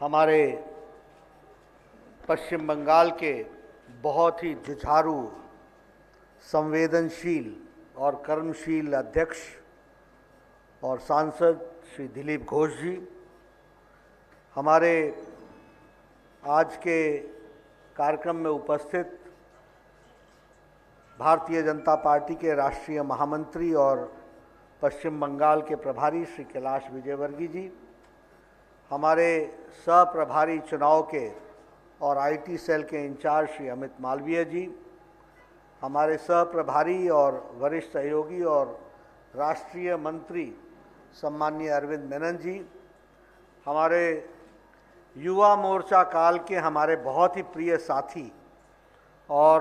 हमारे पश्चिम बंगाल के बहुत ही जुझारू, संवेदनशील और कर्मशील अध्यक्ष और सांसद श्री दिलीप घोष जी, हमारे आज के कार्यक्रम में उपस्थित भारतीय जनता पार्टी के राष्ट्रीय महामंत्री और पश्चिम बंगाल के प्रभारी श्री कैलाश विजयवर्गीय जी, हमारे सह प्रभारी चुनाव के और आईटी सेल के इंचार्ज श्री अमित मालवीय जी, हमारे सह प्रभारी और वरिष्ठ सहयोगी और राष्ट्रीय मंत्री सम्माननीय अरविंद मेनन जी, हमारे युवा मोर्चा काल के हमारे बहुत ही प्रिय साथी और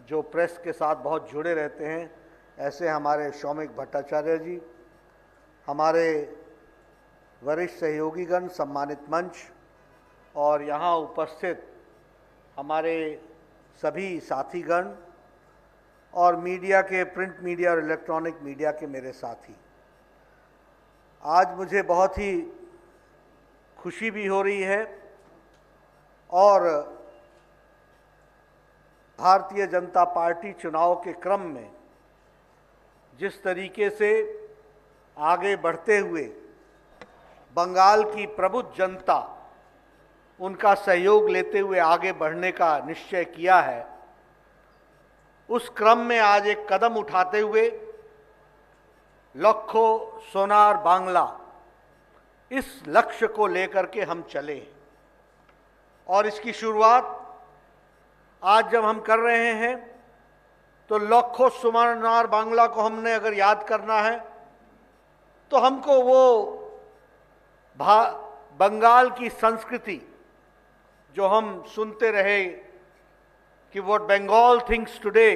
जो प्रेस के साथ बहुत जुड़े रहते हैं, ऐसे हमारे शौमिक भट्टाचार्य जी, हमारे वरिष्ठ सहयोगीगण, सम्मानित मंच और यहाँ उपस्थित हमारे सभी साथीगण और मीडिया के, प्रिंट मीडिया और इलेक्ट्रॉनिक मीडिया के मेरे साथी, आज मुझे बहुत ही खुशी भी हो रही है और भारतीय जनता पार्टी चुनाव के क्रम में जिस तरीके से आगे बढ़ते हुए बंगाल की प्रबुद्ध जनता उनका सहयोग लेते हुए आगे बढ़ने का निश्चय किया है, उस क्रम में आज एक कदम उठाते हुए लखो सोनार बांग्ला, इस लक्ष्य को लेकर के हम चले और इसकी शुरुआत आज जब हम कर रहे हैं तो लखो सोनार बांग्ला को हमने अगर याद करना है तो हमको वो बंगाल की संस्कृति जो हम सुनते रहे कि what Bengal thinks today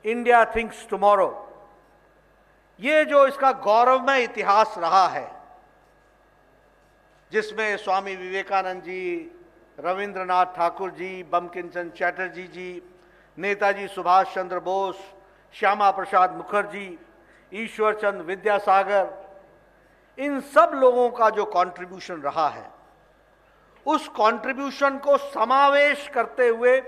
India thinks tomorrow, ये जो इसका गौरवमय इतिहास रहा है जिसमें स्वामी विवेकानंद जी, रविंद्रनाथ ठाकुर जी, बंकिम चटर्जी जी, नेताजी सुभाष चंद्र बोस, श्यामा प्रसाद मुखर्जी, ईश्वर चंद्र विद्यासागर, इन सब लोगों का जो कंट्रीब्यूशन रहा है, उस कंट्रीब्यूशन को समावेश करते हुए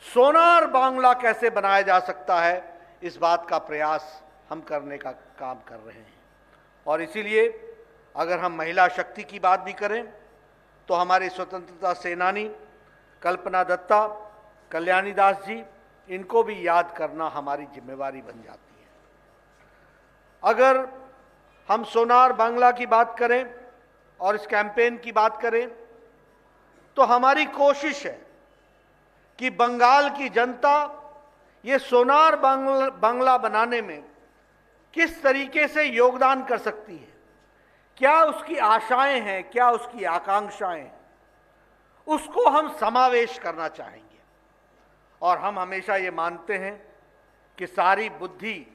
सोनार बांग्ला कैसे बनाया जा सकता है, इस बात का प्रयास हम करने का काम कर रहे हैं। और इसीलिए अगर हम महिला शक्ति की बात भी करें तो हमारे स्वतंत्रता सेनानी कल्पना दत्ता, कल्याणी दास जी, इनको भी याद करना हमारी जिम्मेवारी बन जाती है। अगर हम सोनार बांग्ला की बात करें और इस कैंपेन की बात करें तो हमारी कोशिश है कि बंगाल की जनता ये सोनार बांग्ला बनाने में किस तरीके से योगदान कर सकती है, क्या उसकी आशाएं हैं, क्या उसकी आकांक्षाएं हैं, उसको हम समावेश करना चाहेंगे। और हम हमेशा ये मानते हैं कि सारी बुद्धि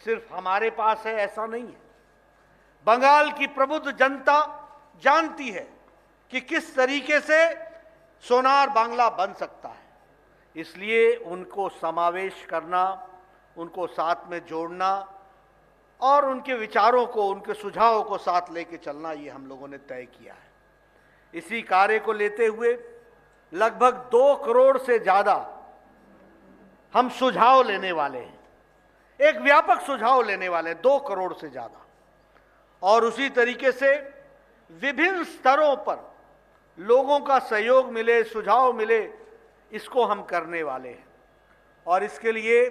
सिर्फ हमारे पास है, ऐसा नहीं है। बंगाल की प्रबुद्ध जनता जानती है कि किस तरीके से सोनार बांग्ला बन सकता है, इसलिए उनको समावेश करना, उनको साथ में जोड़ना और उनके विचारों को, उनके सुझावों को साथ लेके चलना, ये हम लोगों ने तय किया है। इसी कार्य को लेते हुए लगभग 2 करोड़ से ज्यादा हम सुझाव लेने वाले हैं, एक व्यापक सुझाव लेने वाले हैं, 2 करोड़ से ज्यादा। और उसी तरीके से विभिन्न स्तरों पर लोगों का सहयोग मिले, सुझाव मिले, इसको हम करने वाले हैं। और इसके लिए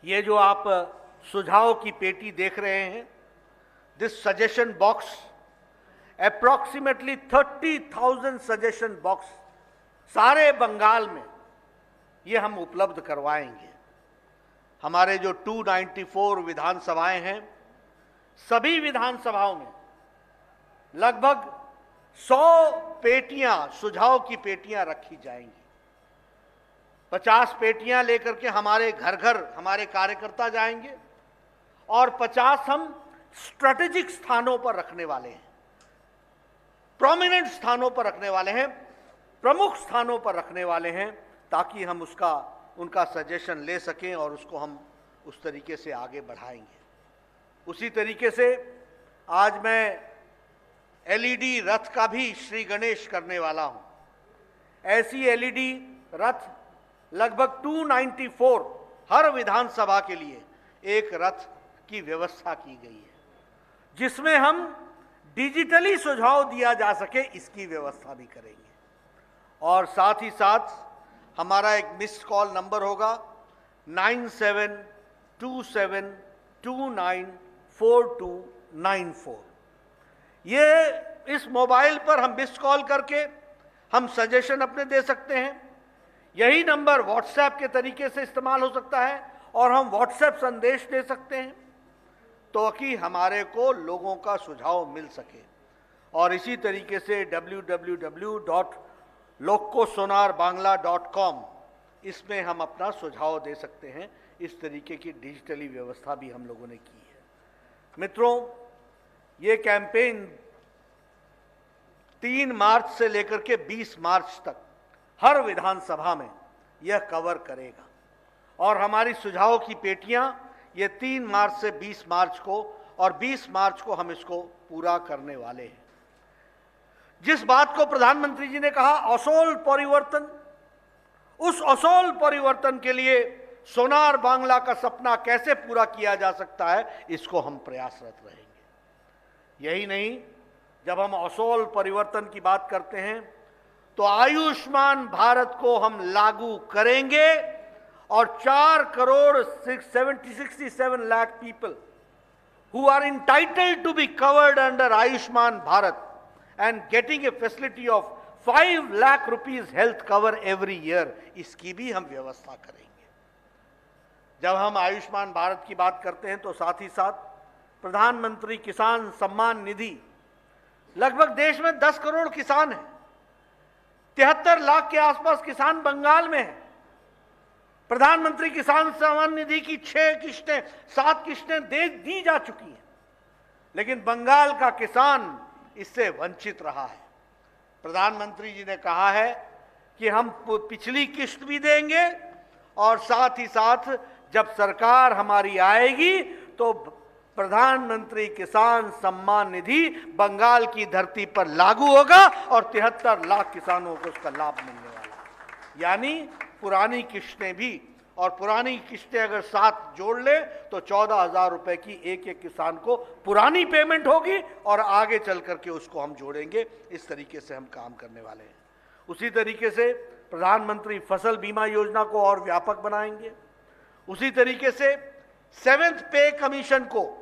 ये जो आप सुझाव की पेटी देख रहे हैं, this suggestion box, approximately 30,000 suggestion box सारे बंगाल में ये हम उपलब्ध करवाएंगे। हमारे जो 294 विधानसभाएं हैं, सभी विधानसभाओं में लगभग 100 पेटियां, सुझाव की पेटियां रखी जाएंगी। 50 पेटियां लेकर के हमारे घर घर हमारे कार्यकर्ता जाएंगे और 50 हम स्ट्रेटेजिक स्थानों पर रखने वाले हैं, प्रोमिनेंट स्थानों पर रखने वाले हैं, प्रमुख स्थानों पर रखने वाले हैं, ताकि हम उनका सजेशन ले सकें और उसको हम उस तरीके से आगे बढ़ाएंगे। उसी तरीके से आज मैं एलईडी रथ का भी श्री गणेश करने वाला हूं। ऐसी एलईडी रथ लगभग 294 हर विधानसभा के लिए एक रथ की व्यवस्था की गई है, जिसमें हम डिजिटली सुझाव दिया जा सके इसकी व्यवस्था भी करेंगे। और साथ ही साथ हमारा एक मिस्ड कॉल नंबर होगा 9727294294। ये इस मोबाइल पर हम मिस्ड कॉल करके हम सजेशन अपने दे सकते हैं। यही नंबर व्हाट्सएप के तरीके से इस्तेमाल हो सकता है और हम व्हाट्सएप संदेश दे सकते हैं, तो कि हमारे को लोगों का सुझाव मिल सके। और इसी तरीके से www.lokosonarbangla.com इसमें हम अपना सुझाव दे सकते हैं। इस तरीके की डिजिटली व्यवस्था भी हम लोगों ने की है। मित्रों, ये कैंपेन 3 मार्च से लेकर के 20 मार्च तक हर विधानसभा में यह कवर करेगा और हमारी सुझाव की पेटियां ये 3 मार्च से 20 मार्च को और 20 मार्च को हम इसको पूरा करने वाले हैं। जिस बात को प्रधानमंत्री जी ने कहा असोल परिवर्तन, उस असोल परिवर्तन के लिए सोनार बांग्ला का सपना कैसे पूरा किया जा सकता है, इसको हम प्रयासरत रहेंगे। यही नहीं, जब हम असोल परिवर्तन की बात करते हैं तो आयुष्मान भारत को हम लागू करेंगे और 4,67 lakh people who are entitled to be covered under Ayushman Bharat and getting a facility of 5 lakh rupees health cover every year, इसकी भी हम व्यवस्था करेंगे। जब हम आयुष्मान भारत की बात करते हैं तो साथ ही साथ प्रधानमंत्री किसान सम्मान निधि, लगभग देश में 10 करोड़ किसान हैं, 73 लाख के आसपास किसान बंगाल में हैं। प्रधानमंत्री किसान सम्मान निधि की 6 किस्तें 7 किस्तें दी जा चुकी हैं, लेकिन बंगाल का किसान इससे वंचित रहा है। प्रधानमंत्री जी ने कहा है कि हम पिछली किस्त भी देंगे और साथ ही साथ जब सरकार हमारी आएगी तो प्रधानमंत्री किसान सम्मान निधि बंगाल की धरती पर लागू होगा और 73 लाख किसानों को उसका लाभ मिलने वाला है। यानी पुरानी किस्तें भी, और पुरानी किस्तें अगर 7 जोड़ ले तो 14,000 रुपए की एक किसान को पुरानी पेमेंट होगी और आगे चल करके उसको हम जोड़ेंगे। इस तरीके से हम काम करने वाले हैं। उसी तरीके से प्रधानमंत्री फसल बीमा योजना को और व्यापक बनाएंगे। उसी तरीके से 7th पे कमीशन को,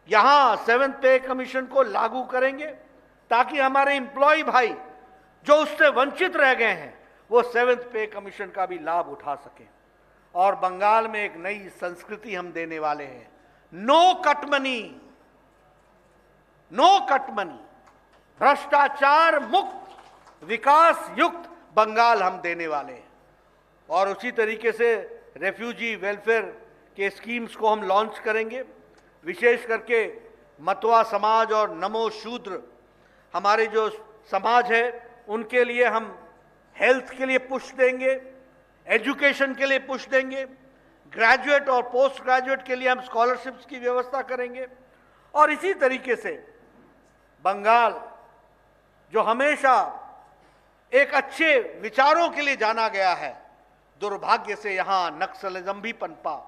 यहां 7th पे कमीशन को लागू करेंगे ताकि हमारे एम्प्लॉय भाई जो उससे वंचित रह गए हैं वो 7th पे कमीशन का भी लाभ उठा सकें। और बंगाल में एक नई संस्कृति हम देने वाले हैं, no cut money, no cut money, भ्रष्टाचार मुक्त विकास युक्त बंगाल हम देने वाले हैं। और उसी तरीके से रेफ्यूजी वेलफेयर के स्कीम्स को हम लॉन्च करेंगे। विशेष करके मतवा समाज और नमो शूद्र हमारे जो समाज है उनके लिए हम हेल्थ के लिए पुश देंगे, एजुकेशन के लिए पुश देंगे, ग्रेजुएट और पोस्ट ग्रेजुएट के लिए हम स्कॉलरशिप्स की व्यवस्था करेंगे। और इसी तरीके से बंगाल जो हमेशा एक अच्छे विचारों के लिए जाना गया है, दुर्भाग्य से यहां नक्सलिज्म भी पनपा।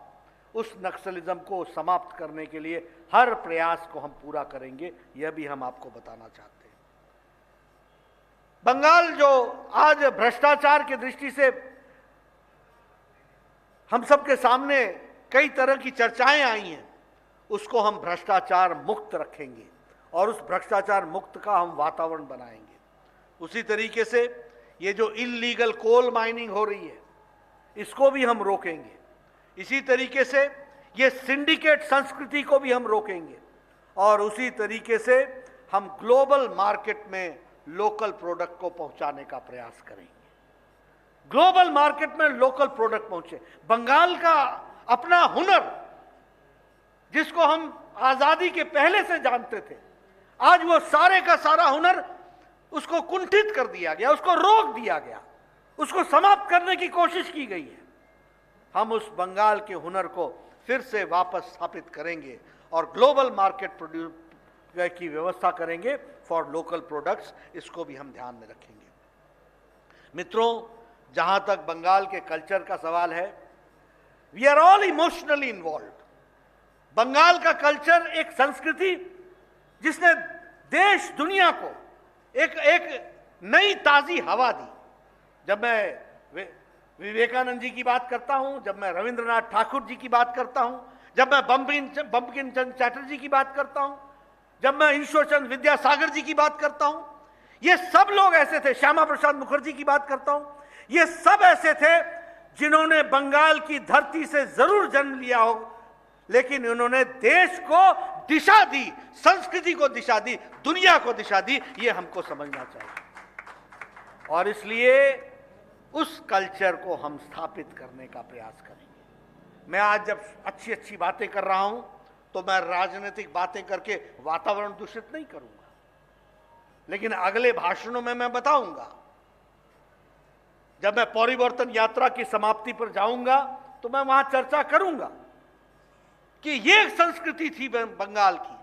उस नक्सलिज्म को समाप्त करने के लिए हर प्रयास को हम पूरा करेंगे, यह भी हम आपको बताना चाहते हैं। बंगाल जो आज भ्रष्टाचार की दृष्टि से हम सबके सामने कई तरह की चर्चाएं आई हैं, उसको हम भ्रष्टाचार मुक्त रखेंगे और उस भ्रष्टाचार मुक्त का हम वातावरण बनाएंगे। उसी तरीके से ये जो इल्लीगल कोल माइनिंग हो रही है इसको भी हम रोकेंगे। इसी तरीके से ये सिंडिकेट संस्कृति को भी हम रोकेंगे और उसी तरीके से हम ग्लोबल मार्केट में लोकल प्रोडक्ट को पहुंचाने का प्रयास करेंगे। ग्लोबल मार्केट में लोकल प्रोडक्ट पहुंचे। बंगाल का अपना हुनर जिसको हम आजादी के पहले से जानते थे, आज वो सारे का सारा हुनर उसको कुंठित कर दिया गया, उसको रोक दिया गया, उसको समाप्त करने की कोशिश की गई है। हम उस बंगाल के हुनर को फिर से वापस स्थापित करेंगे और ग्लोबल मार्केट की व्यवस्था करेंगे फॉर लोकल प्रोडक्ट्स, इसको भी हम ध्यान में रखेंगे। मित्रों, जहां तक बंगाल के कल्चर का सवाल है, we are all emotionally involve. Bengal का कल्चर एक संस्कृति जिसने देश दुनिया को एक नई ताजी हवा दी। जब मैं विवेकानंद जी की बात करता हूं, जब मैं रविंद्रनाथ ठाकुर जी की बात करता हूं, जब मैं बंकिम चंद्र चटर्जी की बात करता हूं, जब मैं ईश्वर चंद्र विद्यासागर जी की बात करता हूं, ये सब लोग ऐसे थे, श्यामा प्रसाद मुखर्जी की बात करता हूं, ये सब ऐसे थे जिन्होंने बंगाल की धरती से जरूर जन्म लिया हो, लेकिन उन्होंने देश को दिशा दी, संस्कृति को दिशा दी, दुनिया को दिशा दी। ये हमको समझना चाहिए और इसलिए उस कल्चर को हम स्थापित करने का प्रयास करेंगे। मैं आज जब अच्छी अच्छी बातें कर रहा हूं तो मैं राजनीतिक बातें करके वातावरण दूषित नहीं करूंगा, लेकिन अगले भाषणों में मैं बताऊंगा, जब मैं परिवर्तन यात्रा की समाप्ति पर जाऊंगा तो मैं वहां चर्चा करूंगा कि ये संस्कृति थी बंगाल की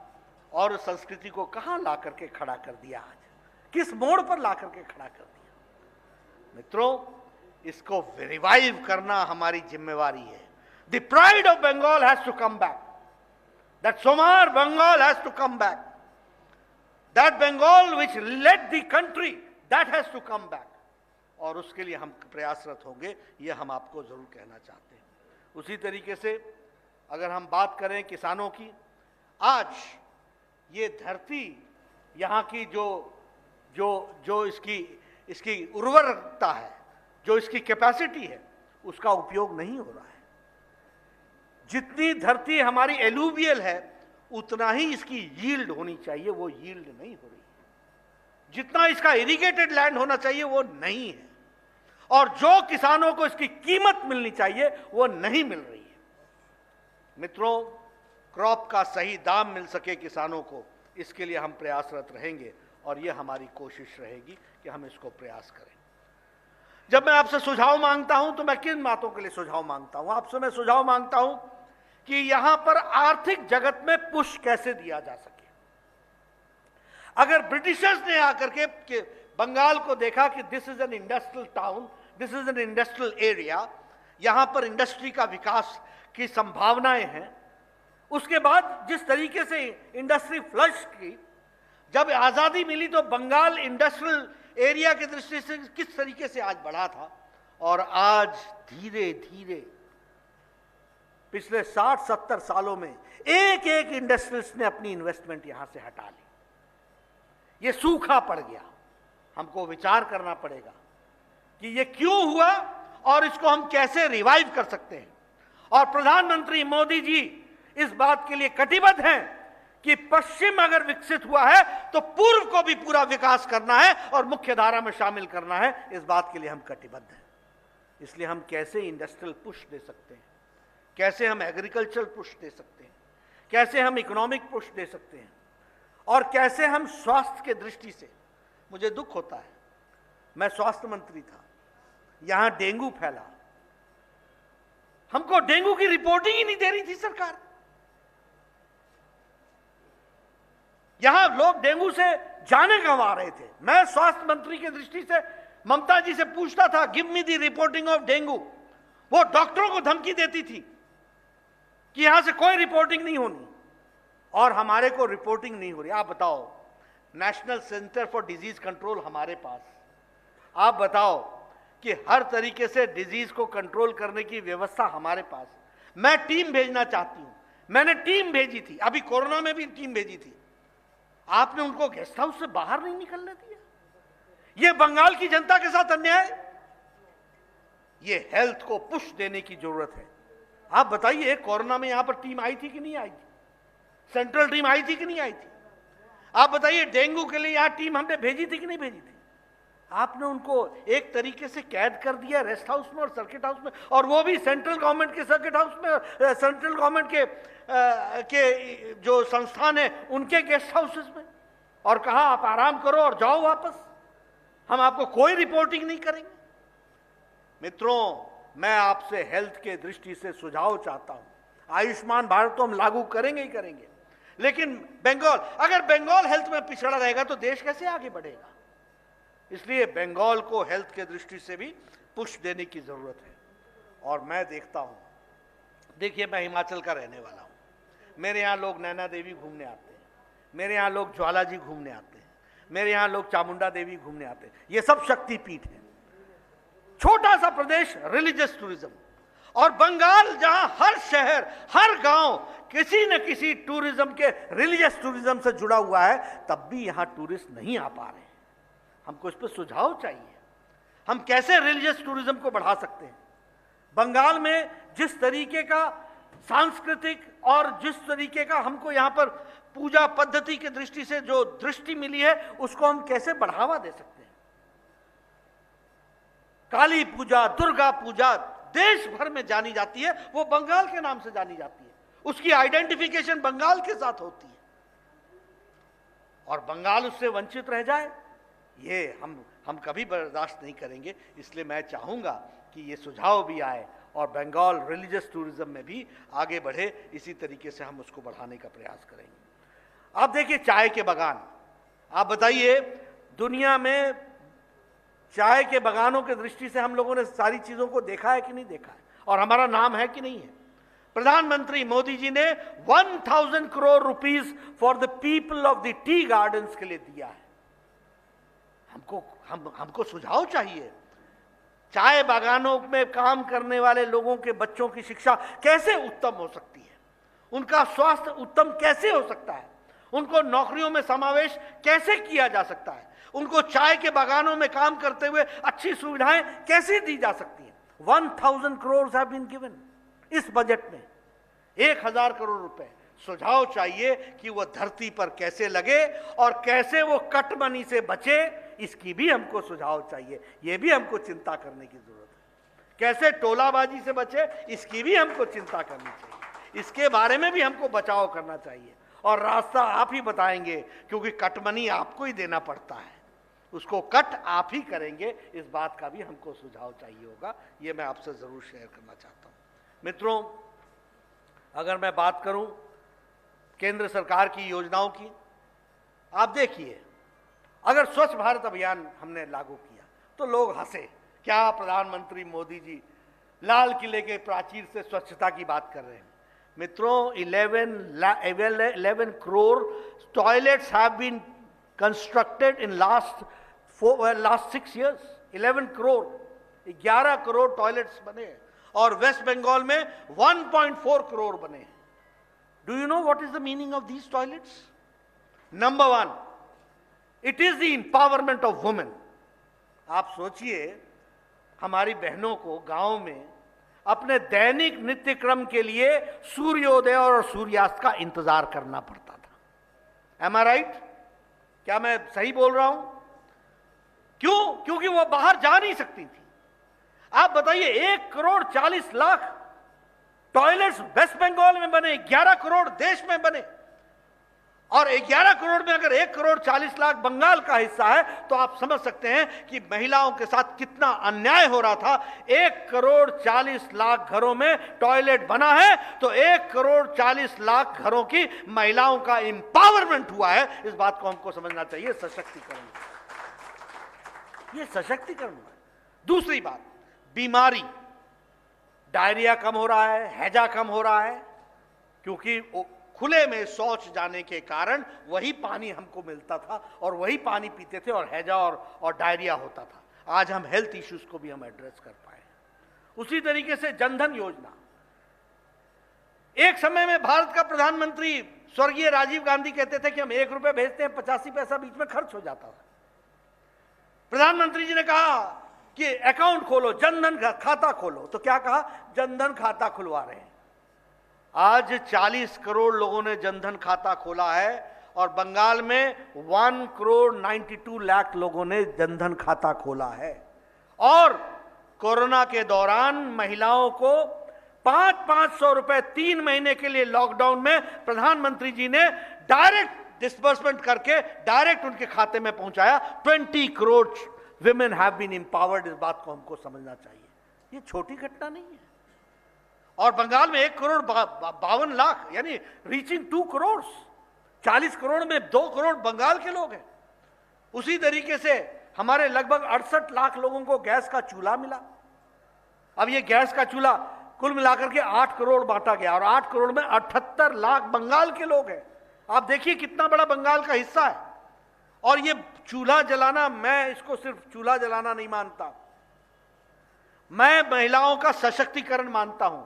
और उस संस्कृति को कहां ला करके खड़ा कर दिया, आज किस मोड़ पर ला करके खड़ा कर दिया। मित्रों, इसको रिवाइव करना हमारी जिम्मेवारी है। The pride of Bengal has to come back, that Sonar Bengal has to come back, that Bengal which led the country, that has to come back. और उसके लिए हम प्रयासरत होंगे, यह हम आपको जरूर कहना चाहते हैं। उसी तरीके से अगर हम बात करें किसानों की, आज ये धरती, यहाँ की जो जो जो इसकी उर्वरकता है, जो इसकी कैपेसिटी है, उसका उपयोग नहीं हो रहा है। जितनी धरती हमारी एलुवियल है उतना ही इसकी यील्ड होनी चाहिए, वो यील्ड नहीं हो रही है। जितना इसका इरिगेटेड लैंड होना चाहिए वो नहीं है, और जो किसानों को इसकी कीमत मिलनी चाहिए वो नहीं मिल रही है। मित्रों, क्रॉप का सही दाम मिल सके किसानों को, इसके लिए हम प्रयासरत रहेंगे और यह हमारी कोशिश रहेगी कि हम इसको प्रयास करें। जब मैं आपसे सुझाव मांगता हूं तो मैं किन बातों के लिए सुझाव मांगता हूं? आपसे मैं सुझाव मांगता हूं कि यहां पर आर्थिक जगत में पुश कैसे दिया जा सके। अगर ब्रिटिशर्स ने आकर के बंगाल को देखा कि this is an industrial town, this is an industrial area, यहां पर इंडस्ट्री का विकास की संभावनाएं हैं, उसके बाद जिस तरीके से इंडस्ट्री फ्लश की, जब आजादी मिली तो बंगाल इंडस्ट्रियल एरिया की दृष्टि से किस तरीके से आज बढ़ा था, और आज धीरे धीरे पिछले 60-70 सालों में एक एक इंडस्ट्रियलिस्ट ने अपनी इन्वेस्टमेंट यहां से हटा ली। ये सूखा पड़ गया। हमको विचार करना पड़ेगा कि ये क्यों हुआ और इसको हम कैसे रिवाइव कर सकते हैं। और प्रधानमंत्री मोदी जी इस बात के लिए कटिबद्ध हैं कि पश्चिम अगर विकसित हुआ है तो पूर्व को भी पूरा विकास करना है और मुख्य धारा में शामिल करना है। इस बात के लिए हम कटिबद्ध हैं। इसलिए हम कैसे इंडस्ट्रियल पुश दे सकते हैं, कैसे हम एग्रीकल्चरल पुश दे सकते हैं, कैसे हम इकोनॉमिक पुश दे सकते हैं, और कैसे हम स्वास्थ्य के दृष्टि से, मुझे दुख होता है, मैं स्वास्थ्य मंत्री था, यहां डेंगू फैला, हमको डेंगू की रिपोर्टिंग ही नहीं दे रही थी सरकार। यहां लोग डेंगू से जाने गंवा रहे थे। मैं स्वास्थ्य मंत्री की दृष्टि से ममता जी से पूछता था, give me the reporting of dengue. वो डॉक्टरों को धमकी देती थी कि यहां से कोई रिपोर्टिंग नहीं होनी, और हमारे को रिपोर्टिंग नहीं हो रही। आप बताओ, national centre for disease control हमारे पास, आप बताओ कि हर तरीके से डिजीज को कंट्रोल करने की व्यवस्था हमारे पास। मैं टीम भेजना चाहती हूं, मैंने टीम भेजी थी, अभी कोरोना में भी टीम भेजी थी, आपने उनको गेस्ट हाउस से बाहर नहीं निकलने दिया। यह बंगाल की जनता के साथ अन्याय। ये हेल्थ को पुश देने की जरूरत है। आप बताइए, कोरोना में यहां पर टीम आई थी कि नहीं आई थी? सेंट्रल टीम आई थी कि नहीं आई थी? आप बताइए, डेंगू के लिए यहां टीम हमने भेजी थी कि नहीं भेजी थी? आपने उनको एक तरीके से कैद कर दिया रेस्ट हाउस में और सर्किट हाउस में, और वो भी सेंट्रल गवर्नमेंट के सर्किट हाउस में, सेंट्रल गवर्नमेंट के जो संस्थान है उनके गेस्ट हाउसेस में, और कहा आप आराम करो और जाओ वापस, हम आपको कोई रिपोर्टिंग नहीं करेंगे। मित्रों, मैं आपसे हेल्थ के दृष्टि से सुझाव चाहता हूं। आयुष्मान भारत तो हम लागू करेंगे ही करेंगे, लेकिन बंगाल, अगर बंगाल हेल्थ में पिछड़ा रहेगा तो देश कैसे आगे बढ़ेगा? इसलिए बंगाल को हेल्थ के दृष्टि से भी पुश देने की जरूरत है। और मैं देखता हूं, देखिए मैं हिमाचल का रहने वाला हूं, मेरे यहां लोग नैना देवी घूमने आते हैं, मेरे यहां लोग ज्वाला जी घूमने आते हैं, मेरे यहां लोग चामुंडा देवी घूमने आते हैं। ये सब शक्तिपीठ है। छोटा सा प्रदेश, रिलीजियस टूरिज्म। और बंगाल जहां हर शहर, हर गांव किसी न किसी टूरिज्म के, रिलीजियस टूरिज्म से जुड़ा हुआ है, तब भी यहां टूरिस्ट नहीं आ पा रहे हैं। हमको इस पर सुझाव चाहिए, हम कैसे रिलीजियस टूरिज्म को बढ़ा सकते हैं। बंगाल में जिस तरीके का सांस्कृतिक और जिस तरीके का हमको यहां पर पूजा पद्धति की दृष्टि से जो दृष्टि मिली है, उसको हम कैसे बढ़ावा दे सकते हैं। काली पूजा, दुर्गा पूजा देश भर में जानी जाती है, वो बंगाल के नाम से जानी जाती है, उसकी आइडेंटिफिकेशन बंगाल के साथ होती है, और बंगाल उससे वंचित रह जाए, ये हम कभी बर्दाश्त नहीं करेंगे। इसलिए मैं चाहूंगा कि ये सुझाव भी आए और बंगाल रिलीजियस टूरिज्म में भी आगे बढ़े। इसी तरीके से हम उसको बढ़ाने का प्रयास करेंगे। आप देखिए चाय के बागान, आप बताइए दुनिया में चाय के बागानों की दृष्टि से हम लोगों ने सारी चीजों को देखा है कि नहीं देखा है, और हमारा नाम है कि नहीं है। प्रधानमंत्री मोदी जी ने 1000 crore rupees for the people of the tea gardens के लिए दिया है। हमको सुझाव चाहिए, चाय बागानों में काम करने वाले लोगों के बच्चों की शिक्षा कैसे उत्तम हो सकती है, उनका स्वास्थ्य उत्तम कैसे हो सकता है, उनको नौकरियों में समावेश कैसे किया जा सकता है, उनको चाय के बागानों में काम करते हुए अच्छी सुविधाएं कैसे दी जा सकती हैं। 1000 करोड़ हैव बीन गिवन इस बजट में, 1000 करोड़ रुपए। सुझाव चाहिए कि वह धरती पर कैसे लगे और कैसे वो कट मनी से बचे, इसकी भी हमको सुझाव चाहिए। ये भी हमको चिंता करने की जरूरत है। कैसे टोलाबाजी से बचे, इसकी भी हमको चिंता करनी चाहिए। इसके बारे में भी हमको बचाव करना चाहिए, और रास्ता आप ही बताएंगे, क्योंकि कट मनी आपको ही देना पड़ता है, उसको कट आप ही करेंगे। इस बात का भी हमको सुझाव चाहिए होगा। ये मैं आपसे जरूर शेयर करना चाहता हूं। मित्रों, अगर मैं बात करूं केंद्र सरकार की योजनाओं की, आप देखिए अगर स्वच्छ भारत अभियान हमने लागू किया तो लोग हंसे, क्या प्रधानमंत्री मोदी जी लाल किले के प्राचीर से स्वच्छता की बात कर रहे हैं। मित्रों, 11 crore toilets have been constructed in last 6 years। 11 crore, 11 crore toilets बने हैं, और वेस्ट बंगाल में 1.4 करोड़ बने हैं। Do you know what is the meaning of these toilets? Number 1, it is the empowerment of women. आप सोचिए, हमारी बहनों को गांव में अपने दैनिक नित्य क्रम के लिए सूर्योदय और सूर्यास्त का इंतजार करना पड़ता था। एम आई राइट? क्या मैं सही बोल रहा हूं? क्यों? क्योंकि वो बाहर जा नहीं सकती थी। आप बताइए, 1 करोड़ 40 लाख टॉयलेट्स वेस्ट बंगाल में बने, 11 करोड़ देश में बने, और 11 करोड़ में अगर 1 करोड़ 40 लाख बंगाल का हिस्सा है, तो आप समझ सकते हैं कि महिलाओं के साथ कितना अन्याय हो रहा था। 1 करोड़ 40 लाख घरों में टॉयलेट बना है, तो 1 करोड़ 40 लाख घरों की महिलाओं का इंपावरमेंट हुआ है। इस बात को हमको समझना चाहिए। सशक्तिकरण, ये सशक्तिकरण हुआ है। दूसरी बात, बीमारी, डायरिया कम हो रहा है, हैजा कम हो रहा है, क्योंकि खुले में शौच जाने के कारण वही पानी हमको मिलता था और वही पानी पीते थे, और हैजा और डायरिया होता था। आज हम हेल्थ इश्यूज को भी हम एड्रेस कर पाए। उसी तरीके से जनधन योजना, एक समय में भारत का प्रधानमंत्री स्वर्गीय राजीव गांधी कहते थे कि हम 1 रुपए भेजते हैं, 85 पैसा बीच में खर्च हो जाता था। प्रधानमंत्री जी ने कहा कि अकाउंट खोलो, जनधन खाता खोलो, तो क्या कहा? जनधन खाता खुलवा रहे हैं। आज 40 करोड़ लोगों ने जनधन खाता खोला है, और बंगाल में 1 करोड़ 92 लाख लोगों ने जनधन खाता खोला है। और कोरोना के दौरान महिलाओं को 500 रुपए 3 महीने के लिए लॉकडाउन में प्रधानमंत्री जी ने डायरेक्ट डिस्बर्समेंट करके डायरेक्ट उनके खाते में पहुंचाया। 20 crore women have been empowered. इस बात को हमको समझना चाहिए, ये छोटी घटना नहीं है। और बंगाल में 1 करोड़ 52 लाख, यानी रीचिंग 2 करोड़ 40 करोड़ में 2 करोड़ बंगाल के लोग हैं। उसी तरीके से हमारे लगभग 68 लाख लोगों को गैस का चूल्हा मिला। अब ये गैस का चूल्हा कुल मिलाकर के 8 करोड़ बांटा गया और 8 करोड़ में 78 लाख बंगाल के लोग हैं। आप देखिए कितना बड़ा बंगाल का हिस्सा है। और ये चूल्हा जलाना, मैं इसको सिर्फ चूल्हा जलाना नहीं मानता, मैं महिलाओं का सशक्तिकरण मानता हूं।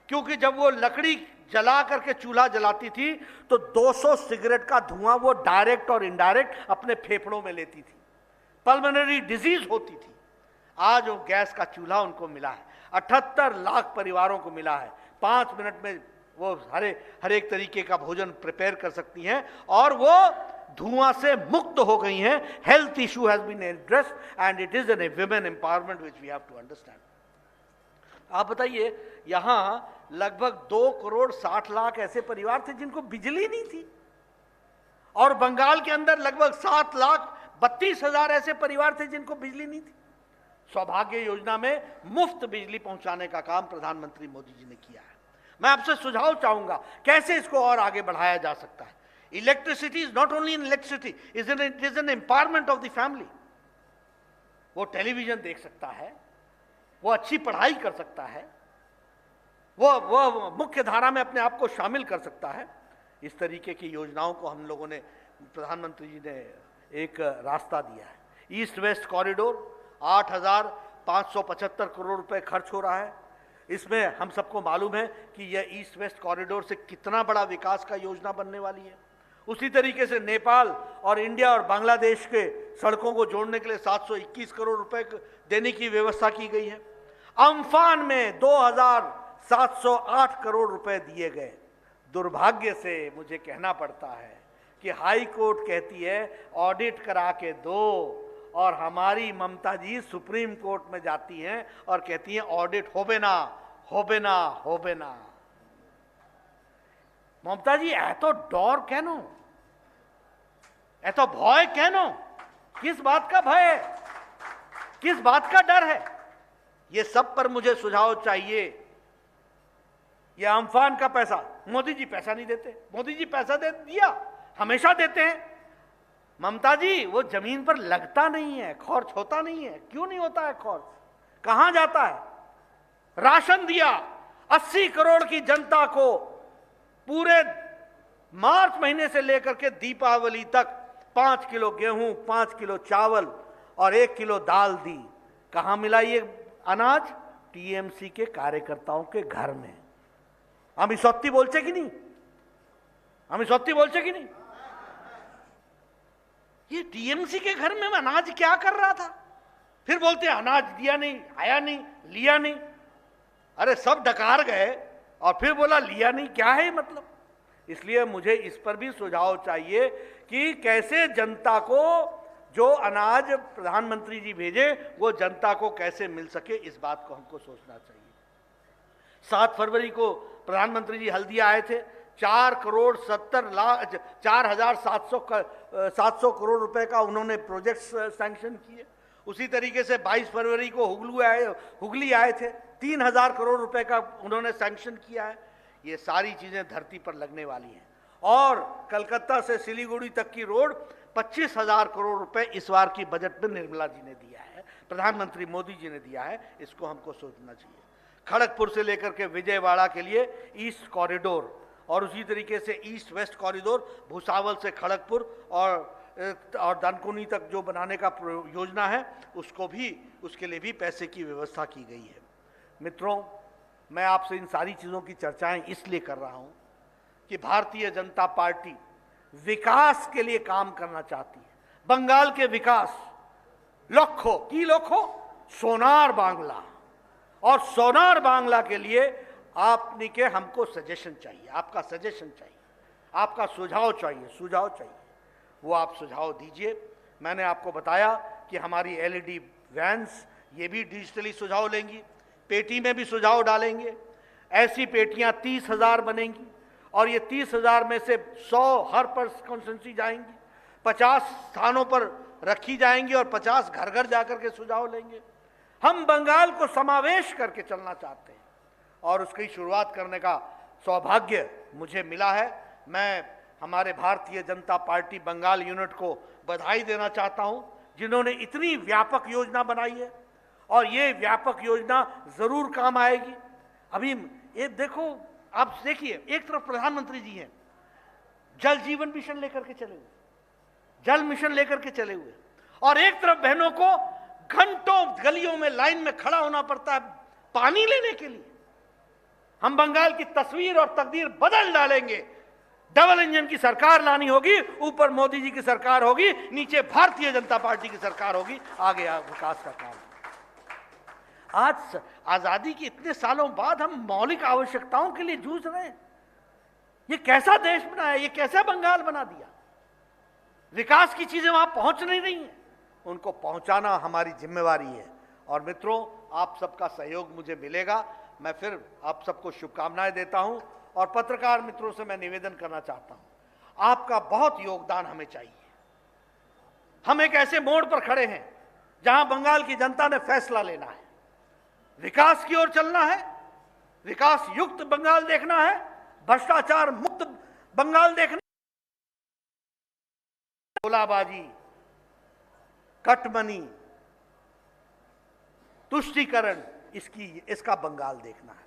क्योंकि जब वो लकड़ी जला करके चूल्हा जलाती थी तो 200 सिगरेट का धुआं वो डायरेक्ट और इनडायरेक्ट अपने फेफड़ों में लेती थी, पल्मोनरी डिजीज होती थी। आज वो गैस का चूल्हा उनको मिला है, 78 लाख परिवारों को मिला है। 5 मिनट में वो हर एक तरीके का भोजन प्रिपेयर कर सकती हैं और वो धुआं से मुक्त हो गई हैं। Health issue has been addressed and it is an women empowerment which we have to understand. आप बताइए, यहां लगभग 2 करोड़ 60 लाख ऐसे परिवार थे जिनको बिजली नहीं थी, और बंगाल के अंदर लगभग 7 लाख 32 हजार ऐसे परिवार थे जिनको बिजली नहीं थी। सौभाग्य योजना में मुफ्त बिजली पहुंचाने का काम प्रधानमंत्री मोदी जी ने किया है। मैं आपसे सुझाव चाहूंगा कैसे इसको और आगे बढ़ाया जा सकता है। Electricity is not only in electricity, it is N empowerment of the family. वो टेलीविजन देख सकता है, वो अच्छी पढ़ाई कर सकता है, वो मुख्य धारा में अपने आप को शामिल कर सकता है। इस तरीके की योजनाओं को हम लोगों ने, प्रधानमंत्री जी ने एक रास्ता दिया है। ईस्ट वेस्ट कॉरिडोर 8,575 करोड़ रुपए खर्च हो रहा है। इसमें हम सबको मालूम है कि यह ईस्ट वेस्ट कॉरिडोर से कितना बड़ा विकास का योजना बनने वाली है। उसी तरीके से नेपाल और इंडिया और बांग्लादेश के सड़कों को जोड़ने के लिए 721 करोड़ रुपए देने की व्यवस्था की गई है। अम्फान में 2,708 करोड़ रुपए दिए गए। दुर्भाग्य से मुझे कहना पड़ता है कि हाई कोर्ट कहती है ऑडिट करा के दो, और हमारी ममता जी सुप्रीम कोर्ट में जाती हैं और कहती हैं ऑडिट होबे ना, होबे ना, होबे ना। ममता जी एतो डर केन, एतो भय केन? किस बात का भय है, किस बात का डर है? ये सब पर मुझे सुझाव चाहिए। ये अम्फान का पैसा, मोदी जी पैसा नहीं देते, मोदी जी पैसा दे दिया, हमेशा देते हैं। ममता जी वो जमीन पर लगता नहीं है, खर्च होता नहीं है। क्यों नहीं होता है खर्च? कहां जाता है? राशन दिया 80 करोड़ की जनता को, पूरे मार्च महीने से लेकर के दीपावली तक 5 किलो गेहूं, 5 किलो चावल और 1 किलो दाल दी। कहां मिला ये अनाज? टीएमसी के कार्यकर्ताओं के घर में। हम सत्ती बोलचे कि नहीं? हम सत्ती बोलचे कि नहीं? ये टीएमसी के घर में अनाज क्या कर रहा था? फिर बोलते हैं अनाज दिया नहीं, आया नहीं, लिया नहीं। अरे सब डकार गए और फिर बोला लिया नहीं, क्या है मतलब? इसलिए मुझे इस पर भी सुझाव चाहिए कि कैसे जनता को जो अनाज प्रधानमंत्री जी भेजे वो जनता को कैसे मिल सके, इस बात को हमको सोचना चाहिए। 7 फरवरी को प्रधानमंत्री जी हल्दिया आए थे। 4,70,700 करोड़ रुपए का उन्होंने प्रोजेक्ट सैंक्शन किए। उसी तरीके से 22 फरवरी को हुगली आए थे, 3,000 करोड़ रुपए का उन्होंने सैंक्शन किया है। ये सारी चीजें धरती पर लगने वाली हैं। और कलकत्ता से सिलीगुड़ी तक की रोड 25,000 करोड़ रुपए इस बार की बजट में निर्मला जी ने दिया है, प्रधानमंत्री मोदी जी ने दिया है। इसको हमको सोचना चाहिए। खड़गपुर से लेकर के विजयवाड़ा के लिए ईस्ट कॉरिडोर, और उसी तरीके से ईस्ट वेस्ट कॉरिडोर भुसावल से खड़गपुर और दानकुनी तक जो बनाने का योजना है, उसके लिए भी पैसे की व्यवस्था की गई है। मित्रों, मैं आपसे इन सारी चीज़ों की चर्चाएं इसलिए कर रहा हूं कि भारतीय जनता पार्टी विकास के लिए काम करना चाहती है। बंगाल के विकास लखो सोनार बांग्ला, और सोनार बांग्ला के लिए आपने के हमको सजेशन चाहिए, आपका सजेशन चाहिए, आपका सुझाव चाहिए। वो आप सुझाव दीजिए। मैंने आपको बताया कि हमारी एलईडी वैन्स ये भी डिजिटली सुझाव लेंगी, पेटी में भी सुझाव डालेंगे। ऐसी पेटियां 30,000 बनेंगी और ये 30,000 में से 100 हर पर कॉन्स्टिट्यूंसी जाएंगी, 50 स्थानों पर रखी जाएंगी और 50 घर घर जाकर के सुझाव लेंगे। हम बंगाल को समावेश करके चलना चाहते हैं और उसकी शुरुआत करने का सौभाग्य मुझे मिला है। मैं हमारे भारतीय जनता पार्टी बंगाल यूनिट को बधाई देना चाहता हूं, जिन्होंने इतनी व्यापक योजना बनाई है और ये व्यापक योजना जरूर काम आएगी। अभी ये देखो, आप देखिए, एक तरफ प्रधानमंत्री जी हैं, जल जीवन मिशन लेकर के चले हुए, जल मिशन लेकर के चले हुए, और एक तरफ बहनों को घंटों गलियों में लाइन में खड़ा होना पड़ता है पानी लेने के लिए। हम बंगाल की तस्वीर और तकदीर बदल डालेंगे। डबल इंजन की सरकार लानी होगी, ऊपर मोदी जी की सरकार होगी, नीचे भारतीय जनता पार्टी की सरकार होगी, आगे विकास का काम। आज आजादी के इतने सालों बाद हम मौलिक आवश्यकताओं के लिए जूझ रहे हैं। ये कैसा देश बना है, ये कैसा बंगाल बना दिया। विकास की चीजें वहां पहुंच नहीं रही हैं, उनको पहुंचाना हमारी जिम्मेवारी है। और मित्रों, आप सबका सहयोग मुझे मिलेगा। मैं फिर आप सबको शुभकामनाएं देता हूं और पत्रकार मित्रों से मैं निवेदन करना चाहता हूं, आपका बहुत योगदान हमें चाहिए। हम एक ऐसे मोड़ पर खड़े हैं जहां बंगाल की जनता ने फैसला लेना है, विकास की ओर चलना है, विकास युक्त बंगाल देखना है, भ्रष्टाचार मुक्त बंगाल देखना, गोलाबाजी, कटमनी, तुष्टीकरण, इसका बंगाल देखना है।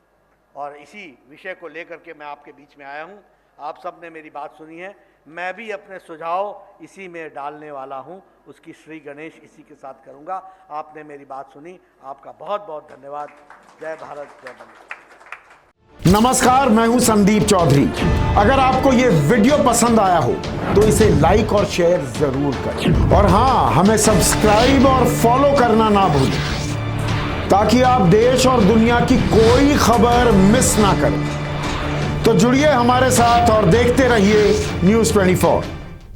और इसी विषय को लेकर के मैं आपके बीच में आया हूं। आप सब ने मेरी बात सुनी है, मैं भी अपने सुझाव इसी में डालने वाला हूं, उसकी श्री गणेश इसी के साथ करूंगा। आपने मेरी बात सुनी, आपका बहुत बहुत धन्यवाद। जय भारत, जय बंगाल। नमस्कार, मैं हूं संदीप चौधरी। अगर आपको ये वीडियो पसंद आया हो तो इसे लाइक और शेयर जरूर करें, और हाँ, हमें सब्सक्राइब और फॉलो करना ना भूलें, ताकि आप देश और दुनिया की कोई खबर मिस ना करें। तो जुड़िए हमारे साथ और देखते रहिए News 24।